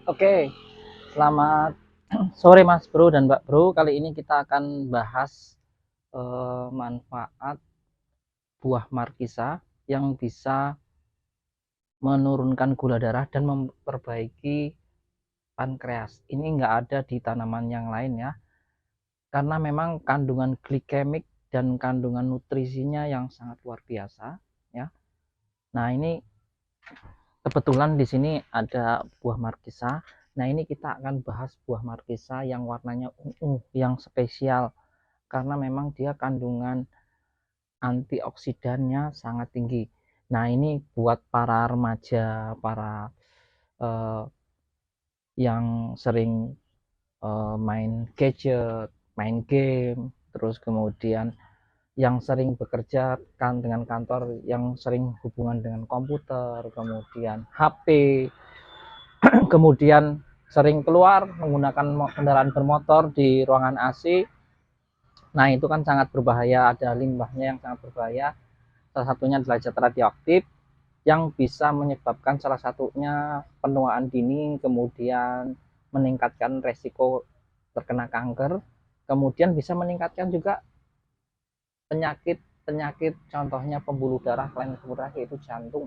Oke, selamat sore Mas Bro dan Mbak Bro. Kali ini kita akan bahas manfaat buah markisa yang bisa menurunkan gula darah dan memperbaiki pankreas. Ini nggak ada di tanaman yang lain ya, karena memang kandungan glikemik dan kandungan nutrisinya yang sangat luar biasa ya. Nah ini kebetulan di sini ada buah markisa. Nah ini kita akan bahas buah markisa yang warnanya ungu, yang spesial karena memang dia kandungan antioksidannya sangat tinggi. Nah ini buat para remaja, para eh, yang sering main gadget, main game, terus kemudian yang sering bekerja kan dengan kantor, yang sering hubungan dengan komputer, kemudian HP, kemudian sering keluar menggunakan kendaraan bermotor di ruangan AC. Nah itu kan sangat berbahaya, ada limbahnya yang sangat berbahaya. Salah satunya adalah zat radioaktif yang bisa menyebabkan salah satunya penuaan dini, kemudian meningkatkan resiko terkena kanker, kemudian bisa meningkatkan juga penyakit-penyakit, contohnya pembuluh darah, kelainan pembuluh darah, yaitu jantung.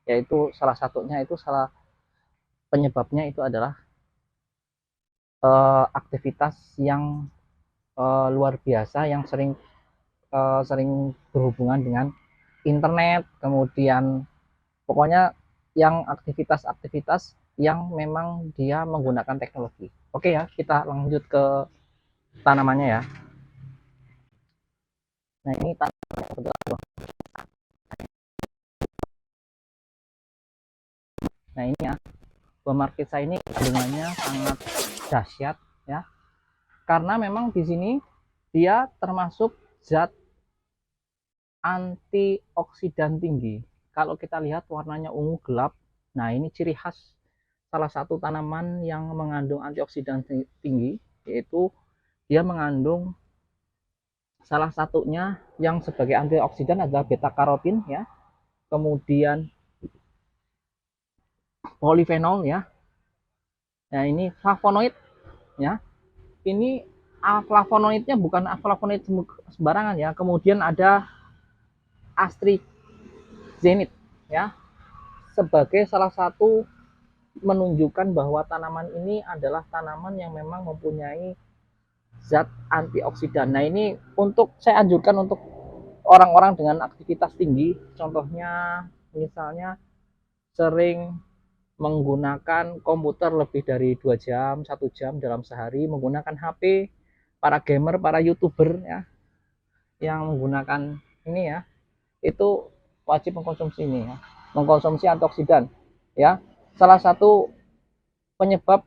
Yaitu salah satunya itu salah penyebabnya itu adalah aktivitas yang luar biasa, yang sering berhubungan dengan internet, kemudian pokoknya yang aktivitas-aktivitas yang memang dia menggunakan teknologi. Oke ya, kita lanjut ke tanamannya ya. Nah ini tanamannya kebetulan. Nah ini ya, buah markisa ini kandungannya sangat dahsyat ya, karena memang di sini dia termasuk zat antioksidan tinggi. Kalau kita lihat warnanya ungu gelap, nah ini ciri khas salah satu tanaman yang mengandung antioksidan tinggi, yaitu dia mengandung salah satunya yang sebagai antioksidan adalah beta karotin ya, kemudian polifenol ya. Nah ini flavonoid ya. Ini flavonoidnya bukan flavonoid sembarangan ya. Kemudian ada astrigenit ya, sebagai salah satu menunjukkan bahwa tanaman ini adalah tanaman yang memang mempunyai zat antioksidan. Nah ini untuk saya anjurkan untuk orang-orang dengan aktivitas tinggi, contohnya misalnya sering menggunakan komputer lebih dari 2 jam, 1 jam dalam sehari, menggunakan HP, para gamer, para youtuber ya, yang menggunakan ini ya, itu wajib mengkonsumsi ini ya, mengkonsumsi antioksidan ya. Salah satu penyebab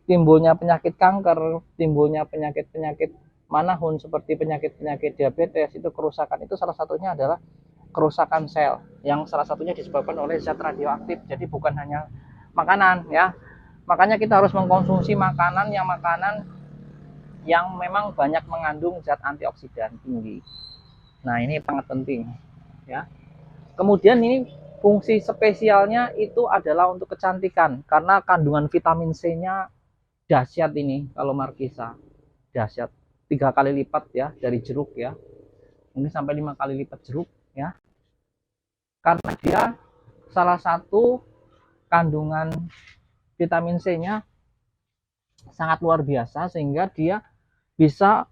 timbulnya penyakit kanker, timbulnya penyakit-penyakit manahun seperti penyakit-penyakit diabetes, itu kerusakan itu salah satunya adalah kerusakan sel yang salah satunya disebabkan oleh zat radioaktif. Jadi bukan hanya makanan ya. Makanya kita harus mengkonsumsi makanan yang memang banyak mengandung zat antioksidan tinggi. Nah, ini sangat penting ya. Kemudian ini fungsi spesialnya itu adalah untuk kecantikan karena kandungan vitamin C-nya dahsyat ini kalau markisa. Dahsyat. 3 kali lipat ya dari jeruk ya. Mungkin sampai 5 kali lipat jeruk ya. Karena dia salah satu kandungan vitamin C-nya sangat luar biasa sehingga dia bisa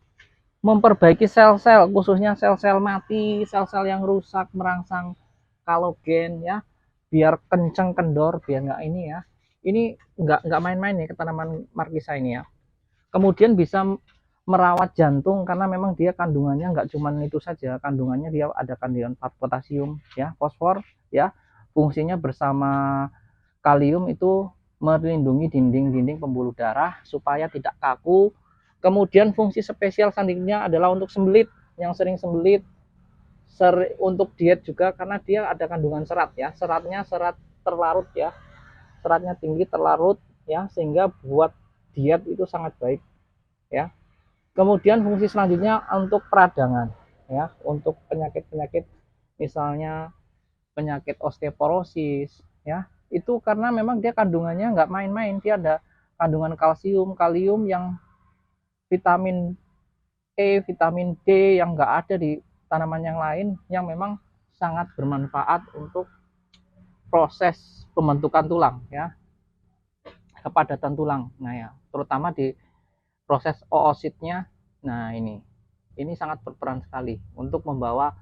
memperbaiki sel-sel, khususnya sel-sel mati, sel-sel yang rusak, merangsang kolagen ya, biar kenceng kendor, biar nggak ini ya. Ini nggak main-main ya tanaman markisa ini ya. Kemudian bisa merawat jantung karena memang dia kandungannya nggak cuma itu saja, kandungannya dia ada kandungan potasium ya, fosfor ya. Fungsinya bersama kalium itu melindungi dinding-dinding pembuluh darah supaya tidak kaku. Kemudian fungsi spesial selanjutnya adalah untuk sembelit, yang sering sembelit, untuk diet juga karena dia ada kandungan serat ya. Seratnya serat terlarut ya. Seratnya tinggi terlarut ya, sehingga buat diet itu sangat baik ya. Kemudian fungsi selanjutnya untuk peradangan ya, untuk penyakit-penyakit misalnya penyakit osteoporosis ya, Itu karena memang dia kandungannya nggak main-main, dia ada kandungan kalsium, kalium, yang vitamin E, vitamin D yang nggak ada di tanaman yang lain, yang memang sangat bermanfaat untuk proses pembentukan tulang ya, kepadatan tulang. Nah ya, terutama di proses oositnya. Nah ini sangat berperan sekali untuk membawa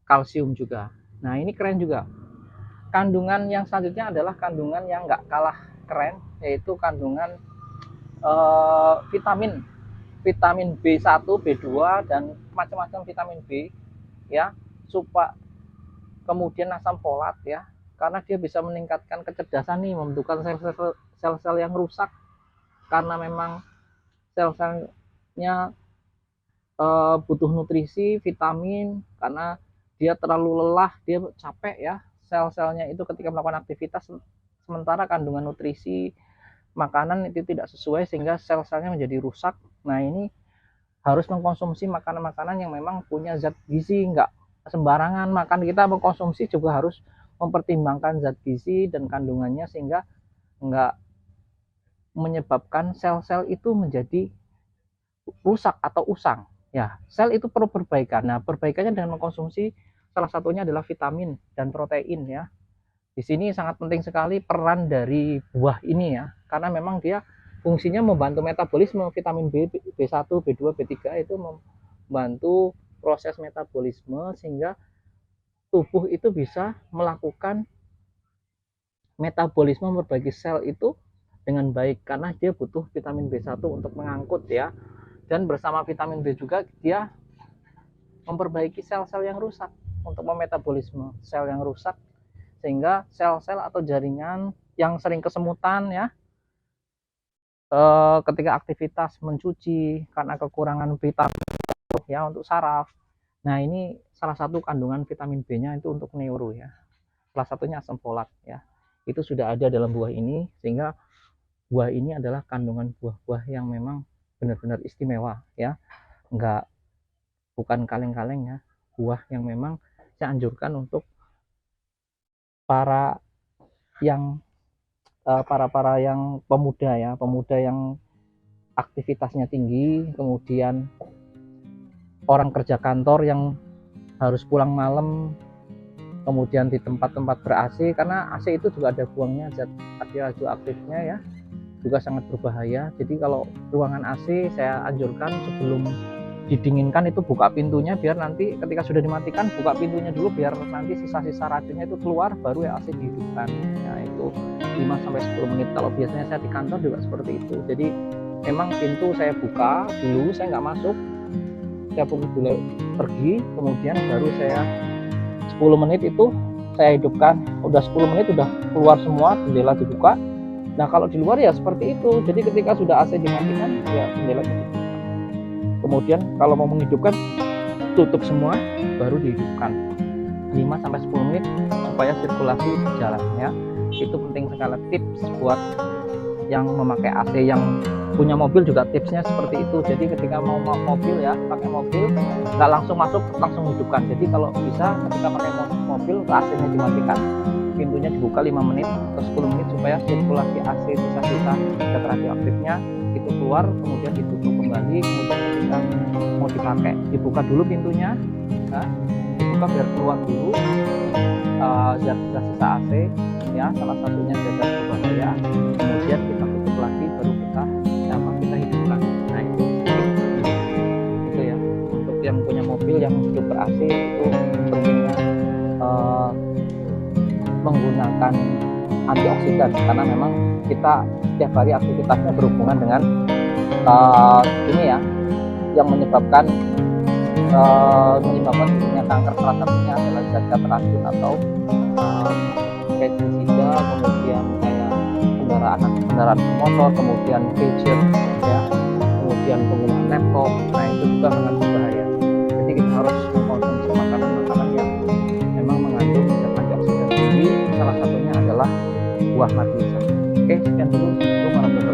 kalsium juga. Nah ini keren juga. Kandungan yang selanjutnya adalah kandungan yang nggak kalah keren, yaitu kandungan vitamin vitamin B1, B2, dan macam-macam vitamin B ya, supaya kemudian asam folat ya, karena dia bisa meningkatkan kecerdasan nih, membentukkan sel-sel yang rusak, karena memang sel-selnya butuh nutrisi, vitamin, karena dia terlalu lelah, dia capek ya, sel-selnya itu ketika melakukan aktivitas, sementara kandungan nutrisi makanan itu tidak sesuai sehingga sel-selnya menjadi rusak. Nah ini harus mengkonsumsi makanan-makanan yang memang punya zat gizi, nggak sembarangan makan. Kita mengkonsumsi juga harus mempertimbangkan zat gizi dan kandungannya, sehingga nggak menyebabkan sel-sel itu menjadi rusak atau usang ya. Sel itu perlu perbaikan. Nah perbaikannya dengan mengkonsumsi, salah satunya adalah vitamin dan protein ya. Di sini sangat penting sekali peran dari buah ini ya, karena memang dia fungsinya membantu metabolisme. Vitamin B, B1, B2, B3 itu membantu proses metabolisme, sehingga tubuh itu bisa melakukan metabolisme memperbaiki sel itu dengan baik, karena dia butuh vitamin B1 untuk mengangkut ya. Dan bersama vitamin B juga dia memperbaiki sel-sel yang rusak, untuk memetabolisme sel yang rusak, sehingga sel-sel atau jaringan yang sering kesemutan ya, ketika aktivitas mencuci karena kekurangan vitamin ya untuk saraf. Nah ini salah satu kandungan vitamin B-nya itu untuk neuro ya. Salah satunya asam folat ya. Itu sudah ada dalam buah ini, sehingga buah ini adalah kandungan buah-buah yang memang benar-benar istimewa ya. Bukan kaleng-kaleng ya. Buah yang memang saya anjurkan untuk para yang pemuda ya, pemuda yang aktivitasnya tinggi, kemudian orang kerja kantor yang harus pulang malam, kemudian di tempat-tempat ber-AC, karena AC itu juga ada buangnya zat radioaktifnya ya, juga sangat berbahaya. Jadi kalau ruangan AC saya anjurkan sebelum didinginkan itu buka pintunya, biar nanti ketika sudah dimatikan buka pintunya dulu, biar nanti sisa-sisa racunnya itu keluar, baru ya AC dihidupkan ya. Itu 5-10 menit. Kalau biasanya saya di kantor juga seperti itu. Jadi memang pintu saya buka dulu, saya nggak masuk, saya dulu pergi, kemudian baru saya 10 menit itu saya hidupkan. Udah 10 menit udah keluar semua, jendela dibuka. Nah kalau di luar ya seperti itu. Jadi ketika sudah AC dimatikan ya jendela dibuka. Kemudian kalau mau menghidupkan, tutup semua, baru dihidupkan 5-10 menit supaya sirkulasi berjalan ya. Itu penting sekali, tips buat yang memakai AC. Yang punya mobil juga tipsnya seperti itu. Jadi ketika mau mobil ya, pakai mobil nggak langsung masuk langsung hidupkan. Jadi kalau bisa ketika pakai mobil AC-nya dimatikan, pintunya dibuka 5 menit atau 10 menit supaya sirkulasi AC, sisa-sisa zat radioaktifnya itu keluar, kemudian ditutup kembali. Kemudian ketika mau dipakai, dibuka dulu pintunya, nah, dibuka biar keluar dulu zat-zat sisa AC ya, salah satunya zat berbahaya. Kemudian kita tutup lagi, baru kita hidupkan. Nah itu ya, untuk yang punya mobil yang hidup ber-AC itu pentingnya menggunakan antioksidan, karena memang kita setiap hari aktivitasnya berhubungan dengan ini ya, yang menyebabkan terjadinya kanker. Salah satunya adalah zat-zat racun atau pestisida, kemudian kayak kendaraan motor, kemudian gadget ya, kemudian penggunaan laptop. Nah itu juga sangat berbahaya. Jadi kita harus mengkonsumsi makanan-makanan yang memang mengandung zat antioksidan tinggi. Salah satunya adalah buah marisa. Oke, sekian dulu. Assalamualaikum warahmatullahi wabarakatuh.